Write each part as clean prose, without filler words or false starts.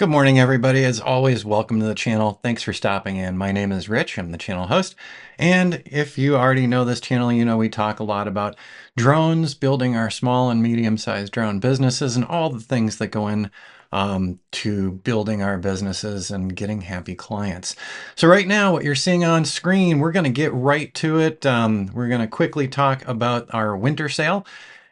Good morning, everybody. As always, welcome to the channel. Thanks for stopping in. My name is Rich. I'm the channel host. And if you already know this channel, you know we talk a lot about drones, building our small and medium-sized drone businesses, and all the things that go in to building our businesses and getting happy clients. So right now, what you're seeing on screen, we're going to get right to it. We're going to quickly talk about our winter sale.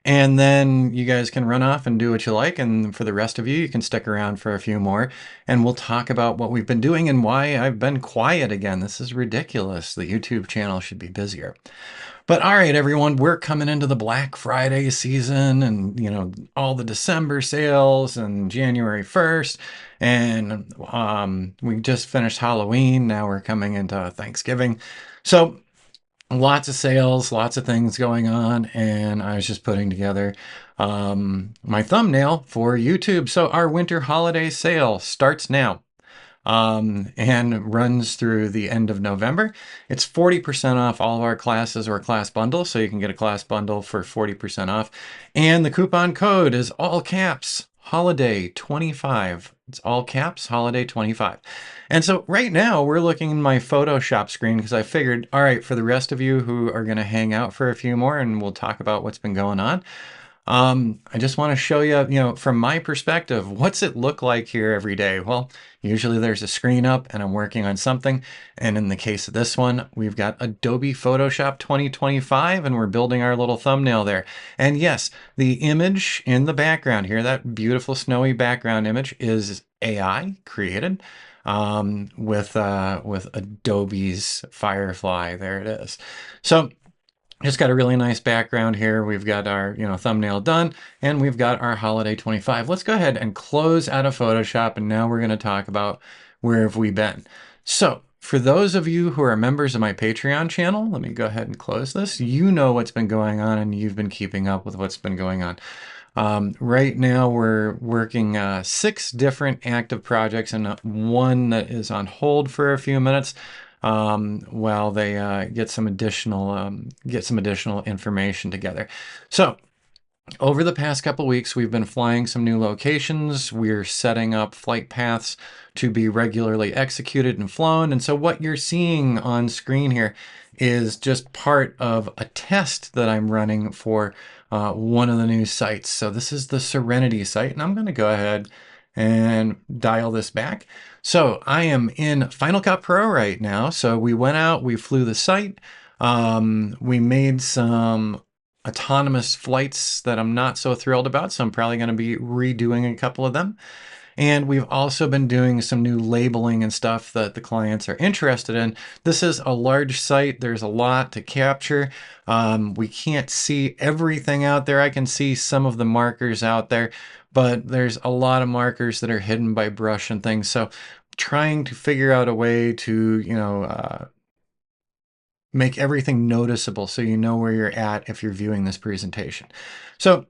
And then you guys can run off and do what you like. And for the rest of you, you can stick around for a few more. And we'll talk about what we've been doing and why I've been quiet again. This is ridiculous. The YouTube channel should be busier. But all right, everyone, we're coming into the Black Friday season and, you know, all the December sales and January 1st. And we just finished Halloween. Now we're coming into Thanksgiving. So lots of sales, lots of things going on, and I was just putting together my thumbnail for YouTube. So our winter holiday sale starts now and runs through the end of November. It's 40% off all of our classes or class bundles, so you can get a class bundle for 40% off. And the coupon code is all caps, holiday 25. It's all caps, holiday 25. And so right now we're looking in my Photoshop screen because I figured, all right, for the rest of you who are going to hang out for a few more and we'll talk about what's been going on. I just want to show you, from my perspective, what's it look like here every day? Well, usually there's a screen up and I'm working on something. And in the case of this one, we've got Adobe Photoshop 2025 and we're building our little thumbnail there. And yes, the image in the background here, that beautiful snowy background image is AI created with Adobe's Firefly. There it is. So just got a really nice background here. We've got our, thumbnail done, and we've got our holiday 25. Let's go ahead and close out of Photoshop, and now we're going to talk about where have we been. So for those of you who are members of my Patreon channel, let me go ahead and close this. You know what's been going on, and you've been keeping up with what's been going on. Right now we're working 6 different active projects and one that is on hold for a few minutes while they get some additional information together. So over the past couple weeks, we've been flying some new locations. We're setting up flight paths to be regularly executed and flown. And so what you're seeing on screen here is just part of a test that I'm running for one of the new sites. So this is the Serenity site, and I'm going to go ahead and dial this back. So I am in Final Cut Pro right now. So we went out, we flew the site, we made some autonomous flights that I'm not so thrilled about, so I'm probably going to be redoing a couple of them. And we've also been doing some new labeling and stuff that the clients are interested in. This is a large site. There's a lot to capture. We can't see everything out there. I can see some of the markers out there, but there's a lot of markers that are hidden by brush and things. So trying to figure out a way to, make everything noticeable so you know where you're at if you're viewing this presentation. So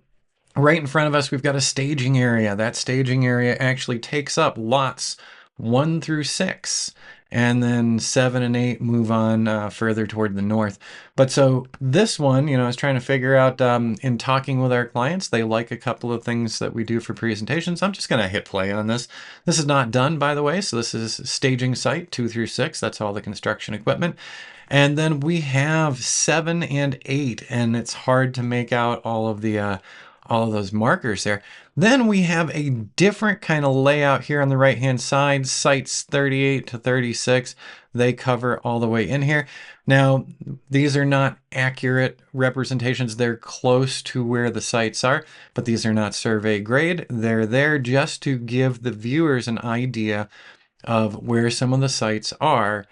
right in front of us, we've got a staging area. That staging area actually takes up lots 1 through 6. And then 7 and 8 move on further toward the north. But so this one, I was trying to figure out in talking with our clients, they like a couple of things that we do for presentations. I'm just going to hit play on this. This is not done, by the way. So this is staging site 2 through 6. That's all the construction equipment. And then we have 7 and 8, and it's hard to make out all of those markers there. Then we have a different kind of layout here on the right-hand side, sites 38 to 36. They cover all the way in here. Now, these are not accurate representations. They're close to where the sites are, but these are not survey grade. They're there just to give the viewers an idea of where some of the sites are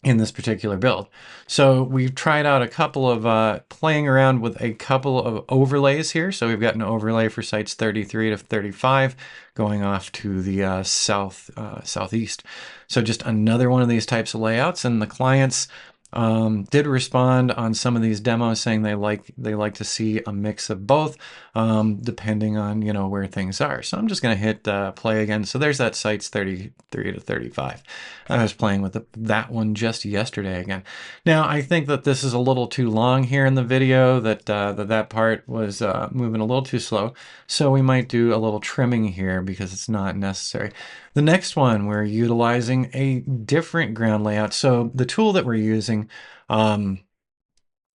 in this particular build. So we've tried out a couple of playing around with a couple of overlays here. So we've got an overlay for sites 33 to 35 going off to the southeast. So just another one of these types of layouts, and the clients did respond on some of these demos saying they like to see a mix of both, depending on where things are. So I'm just going to hit play again. So there's that site's 33 to 35. I was playing with that one just yesterday again. Now I think that this is a little too long here in the video. That part was moving a little too slow. So we might do a little trimming here because it's not necessary. The next one, we're utilizing a different ground layout. So the tool that we're using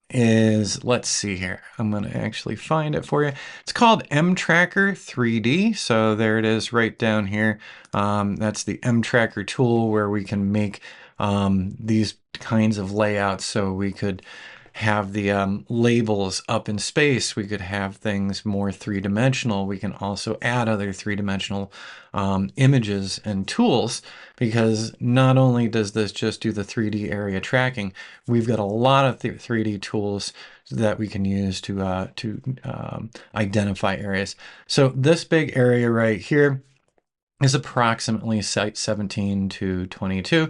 is, let's see here. I'm going to actually find it for you. It's called M-Tracker 3D. So there it is right down here. That's the M-Tracker tool where we can make these kinds of layouts. So we could have the labels up in space. We could have things more three-dimensional. We can also add other three-dimensional images and tools, because not only does this just do the 3D area tracking, we've got a lot of 3D tools that we can use to identify areas. So this big area right here is approximately site 17 to 22.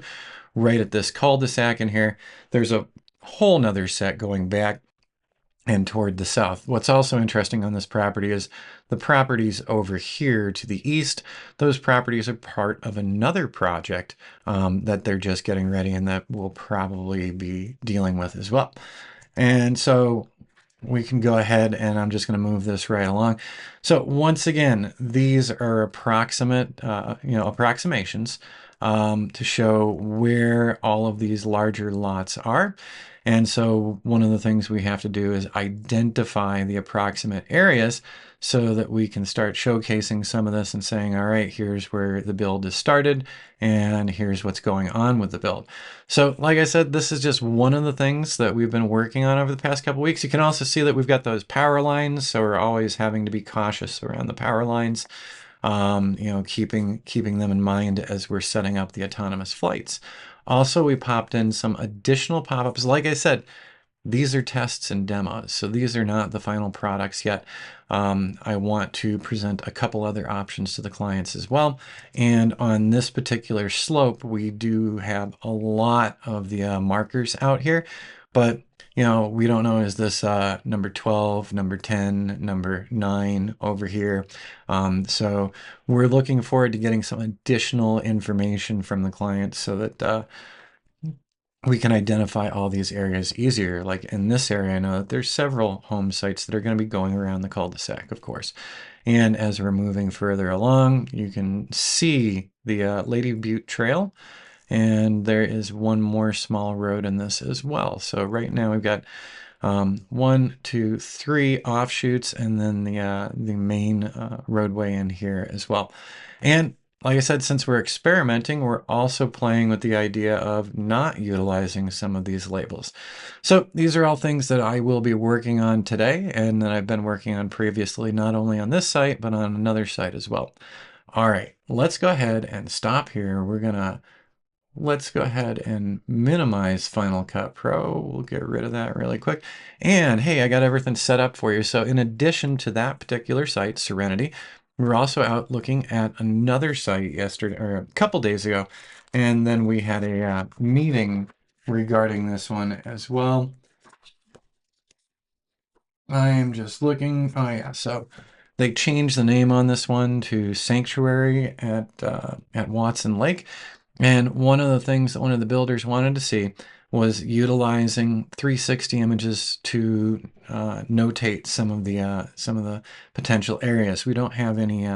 Right at this cul-de-sac in here, there's a whole nother set going back and toward the south. What's also interesting on this property is the properties over here to the east. Those properties are part of another project that they're just getting ready and that we'll probably be dealing with as well. And so we can go ahead, and I'm just going to move this right along. So once again, these are approximations to show where all of these larger lots are. And so one of the things we have to do is identify the approximate areas so that we can start showcasing some of this and saying, all right, here's where the build is started and here's what's going on with the build. So like I said, this is just one of the things that we've been working on over the past couple weeks. You can also see that we've got those power lines, so we're always having to be cautious around the power lines. Keeping them in mind as we're setting up the autonomous flights. Also, we popped in some additional pop-ups. Like I said, these are tests and demos, so these are not the final products yet. I want to present a couple other options to the clients as well. And on this particular slope, we do have a lot of the markers out here, but we don't know, is this number 12, number 10, number 9 over here? So we're looking forward to getting some additional information from the clients so that we can identify all these areas easier. Like in this area, I know that there's several home sites that are going to be going around the cul-de-sac, of course. And as we're moving further along, you can see the Lady Butte Trail. And there is one more small road in this as well. So right now we've got 1, 2, 3 offshoots, and then the main roadway in here as well. And like I said, since we're experimenting, we're also playing with the idea of not utilizing some of these labels. So these are all things that I will be working on today and that I've been working on previously, not only on this site, but on another site as well. All right, let's go ahead and stop here. Let's go ahead and minimize Final Cut Pro. We'll get rid of that really quick. And hey, I got everything set up for you. So in addition to that particular site, Serenity, we're also out looking at another site yesterday, or a couple days ago. And then we had a meeting regarding this one as well. I am just looking. Oh yeah, so they changed the name on this one to Sanctuary at Watson Lake. And one of the things that one of the builders wanted to see was utilizing 360 images to notate some of the potential areas. We don't have any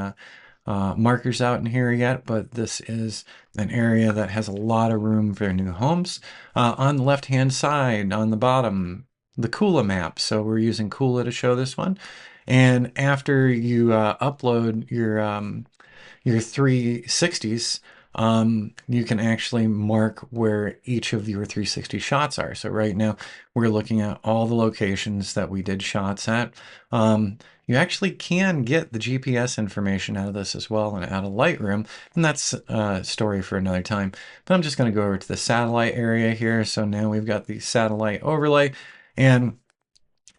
markers out in here yet, but this is an area that has a lot of room for new homes. On the left-hand side, on the bottom, the Kuula map. So we're using Kuula to show this one. And after you upload your 360s, you can actually mark where each of your 360 shots are. So right now we're looking at all the locations that we did shots at. You actually can get the GPS information out of this as well and out of Lightroom, and that's a story for another time. But I'm just going to go over to the satellite area here. So now we've got the satellite overlay, and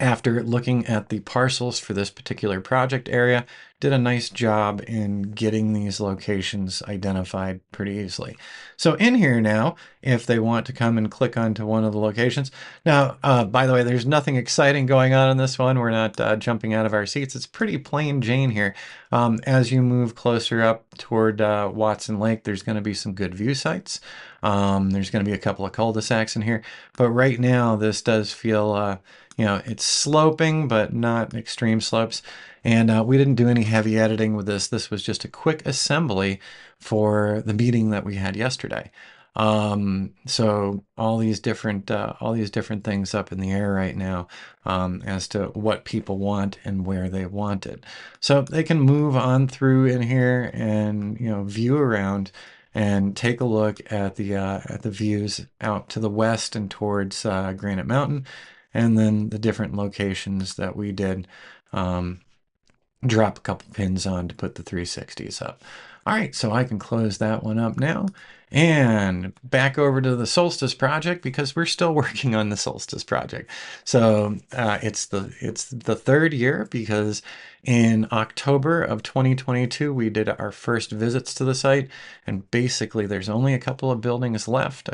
after looking at the parcels for this particular project area, did a nice job in getting these locations identified pretty easily. So in here now, if they want to come and click onto one of the locations. Now, by the way, there's nothing exciting going on in this one. We're not jumping out of our seats. It's pretty plain Jane here. As you move closer up toward Watson Lake, there's going to be some good view sites. There's going to be a couple of cul-de-sacs in here. But right now, this does feel it's sloping, but not extreme slopes. And we didn't do any heavy editing with this. This was just a quick assembly for the meeting that we had yesterday. So all these different things up in the air right now as to what people want and where they want it. So they can move on through in here and view around and take a look at the views out to the west and towards Granite Mountain, and then the different locations that we did drop a couple pins on to put the 360s up. All right, so I can close that one up now and back over to the Solstice project because we're still working on the Solstice project. So it's the third year because in October of 2022, we did our first visits to the site, and basically there's only a couple of buildings left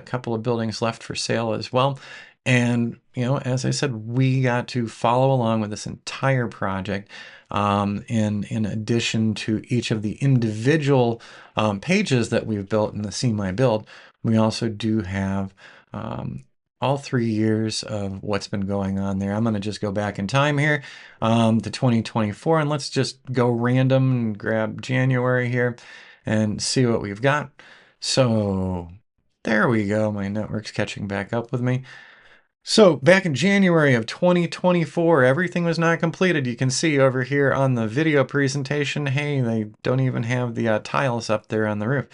for sale as well. And, as I said, we got to follow along with this entire project. In addition to each of the individual pages that we've built in the See My Build, we also do have all 3 years of what's been going on there. I'm going to just go back in time here to 2024, and let's just go random and grab January here and see what we've got. So there we go. My network's catching back up with me. So back in January of 2024, everything was not completed. You can see over here on the video presentation, hey, they don't even have the tiles up there on the roof.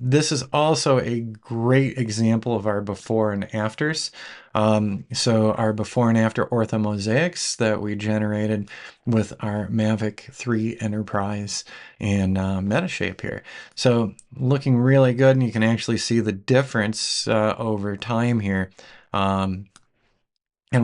This is also a great example of our before and afters. So our before and after orthomosaics that we generated with our Mavic 3 Enterprise and Metashape here. So looking really good, and you can actually see the difference over time here. And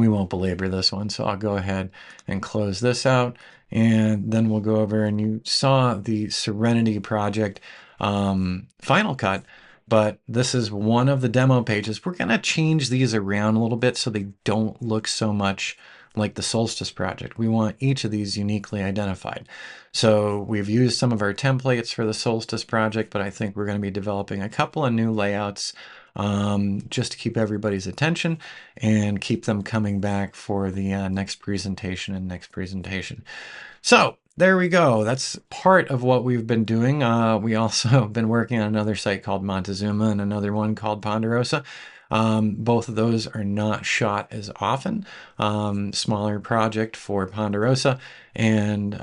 we won't belabor this one, so I'll go ahead and close this out, and then we'll go over, and you saw the Serenity project Final Cut, but this is one of the demo pages. We're going to change these around a little bit so they don't look so much like the Solstice project. We want each of these uniquely identified. So we've used some of our templates for the Solstice project, but I think we're going to be developing a couple of new layouts just to keep everybody's attention and keep them coming back for the next presentation and next presentation. So there we go. That's part of what we've been doing. We also have been working on another site called Montezuma and another one called Ponderosa. Both of those are not shot as often. Smaller project for Ponderosa, and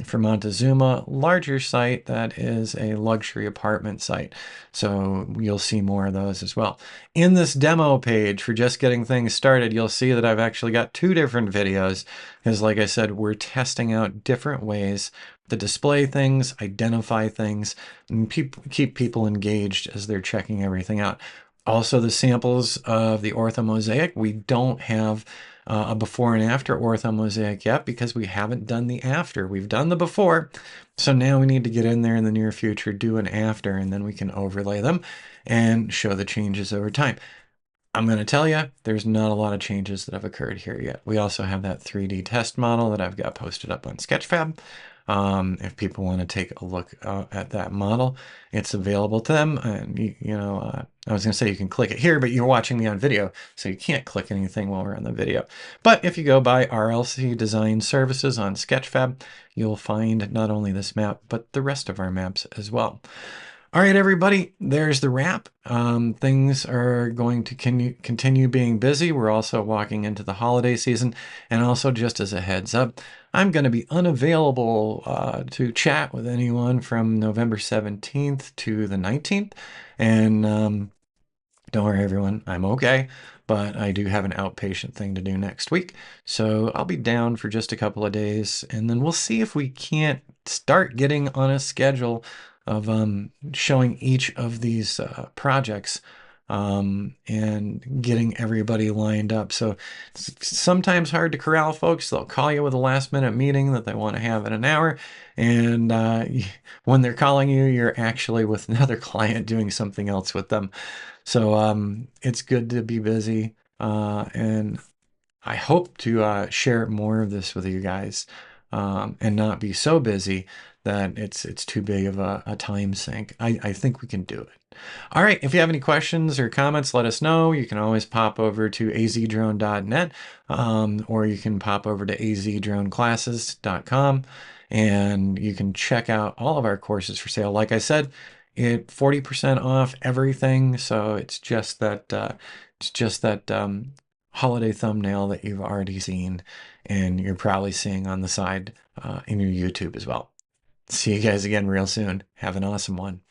for Montezuma, larger site that is a luxury apartment site. So you'll see more of those as well. In this demo page for just getting things started, you'll see that I've actually got 2 different videos because, like I said, we're testing out different ways to display things, identify things, and keep people engaged as they're checking everything out. Also, the samples of the orthomosaic, we don't have a before and after orthomosaic yet because we haven't done the after. We've done the before, so now we need to get in there in the near future, do an after, and then we can overlay them and show the changes over time. I'm going to tell you, there's not a lot of changes that have occurred here yet. We also have that 3D test model that I've got posted up on Sketchfab. If people want to take a look at that model, it's available to them. And I was going to say you can click it here, but you're watching me on video, so you can't click anything while we're on the video. But if you go by RLC Design Services on Sketchfab, you'll find not only this map, but the rest of our maps as well. All right, everybody, there's the wrap. Things are going to continue being busy. We're also walking into the holiday season. And also, just as a heads up, I'm going to be unavailable to chat with anyone from November 17th to the 19th. And don't worry, everyone, I'm okay. But I do have an outpatient thing to do next week. So I'll be down for just a couple of days. And then we'll see if we can't start getting on a schedule of showing each of these projects and getting everybody lined up. So it's sometimes hard to corral folks. They'll call you with a last minute meeting that they want to have in an hour. And when they're calling you, you're actually with another client doing something else with them. So it's good to be busy. And I hope to share more of this with you guys, and not be so busy that it's too big of a time sink. I think we can do it. All right, if you have any questions or comments, let us know. You can always pop over to azdrone.net, or you can pop over to azdroneclasses.com, and you can check out all of our courses for sale. Like I said, 40% off everything. So it's just that holiday thumbnail that you've already seen, and you're probably seeing on the side in your YouTube as well. See you guys again real soon. Have an awesome one.